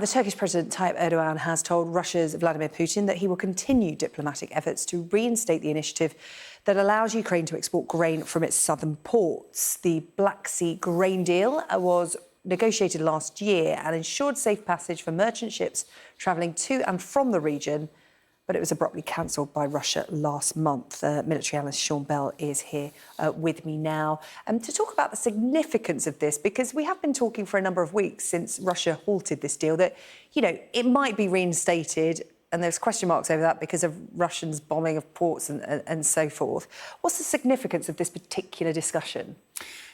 The Turkish President Tayyip Erdogan has told Russia's Vladimir Putin that he will continue diplomatic efforts to reinstate the initiative that allows Ukraine to export grain from its southern ports. The Black Sea grain deal was negotiated last year and ensured safe passage for merchant ships travelling to and from the region, but it was abruptly cancelled by Russia last month. Military analyst Sean Bell is here with me now to talk about the significance of this, because we have been talking for a number of weeks since Russia halted this deal that, you know, it might be reinstated, and there's question marks over that because of Russians' bombing of ports and so forth. What's the significance of this particular discussion?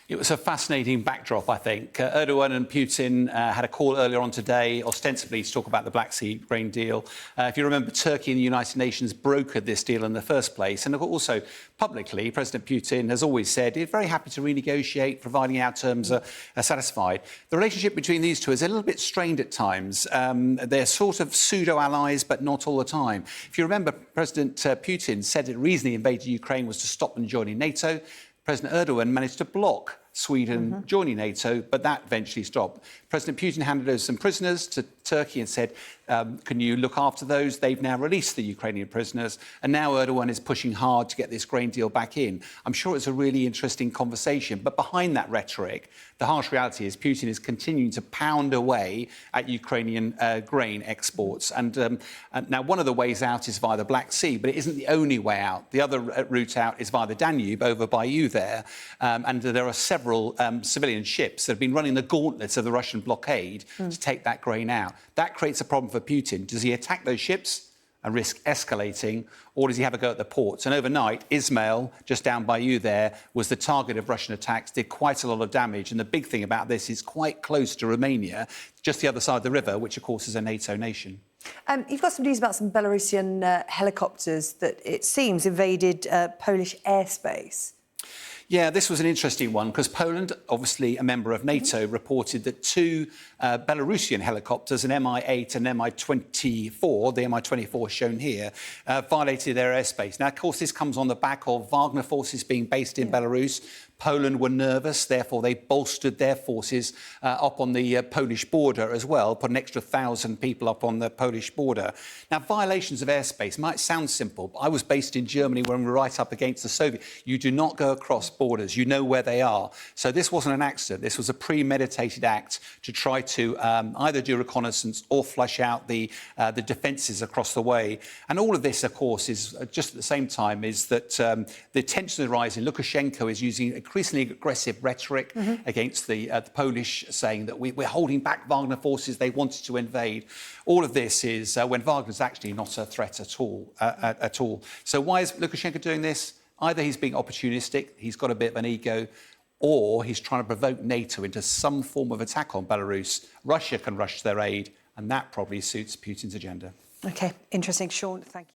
It was a fascinating backdrop, I think. Erdogan and Putin had a call earlier on today, ostensibly to talk about the Black Sea grain deal. If you remember, Turkey and the United Nations brokered this deal in the first place. And also, publicly, President Putin has always said he's very happy to renegotiate, providing our terms are satisfied. The relationship between these two is a little bit strained at times. They're sort of pseudo-allies, but not all the time. If you remember, President Putin said that the reason he invaded Ukraine was to stop them joining NATO. President Erdogan managed to block Sweden joining NATO, but that eventually stopped. President Putin handed over some prisoners to Turkey and said, can you look after those? They've now released the Ukrainian prisoners, and now Erdogan is pushing hard to get this grain deal back in. I'm sure it's a really interesting conversation, but behind that rhetoric, the harsh reality is Putin is continuing to pound away at Ukrainian grain exports. And now one of the ways out is via the Black Sea, but it isn't the only way out. The other route out is via the Danube, over by you there, and there are several civilian ships that have been running the gauntlets of the Russian blockade to take that grain out. That creates a problem for Putin. Does he attack those ships and risk escalating, or does he have a go at the ports? And overnight, Ismail, just down by you there, was the target of Russian attacks, did quite a lot of damage. And the big thing about this is quite close to Romania, just the other side of the river, which, of course, is a NATO nation. You've got some news about some Belarusian helicopters that, it seems, invaded Polish airspace. Yeah, this was an interesting one because Poland, obviously a member of NATO, reported that two Belarusian helicopters, an Mi-8 and Mi-24, the Mi-24 shown here, violated their airspace. Now, of course, this comes on the back of Wagner forces being based in Belarus. Poland were nervous, therefore they bolstered their forces up on the Polish border as well, put an extra 1,000 people up on the Polish border. Now, violations of airspace might sound simple, but I was based in Germany when we were right up against the Soviet. You do not go across borders, you know where they are. So this wasn't an accident, this was a premeditated act to try to either do reconnaissance or flush out the defences across the way. And all of this, of course, is just at the same time is that the tensions are rising. Lukashenko is using increasingly aggressive rhetoric against the Polish, saying that we're holding back Wagner forces, they wanted to invade. All of this is when Wagner's actually not a threat at all. So why is Lukashenko doing this? Either he's being opportunistic, he's got a bit of an ego, or he's trying to provoke NATO into some form of attack on Belarus. Russia can rush to their aid, and that probably suits Putin's agenda. OK, interesting. Sean, thank you.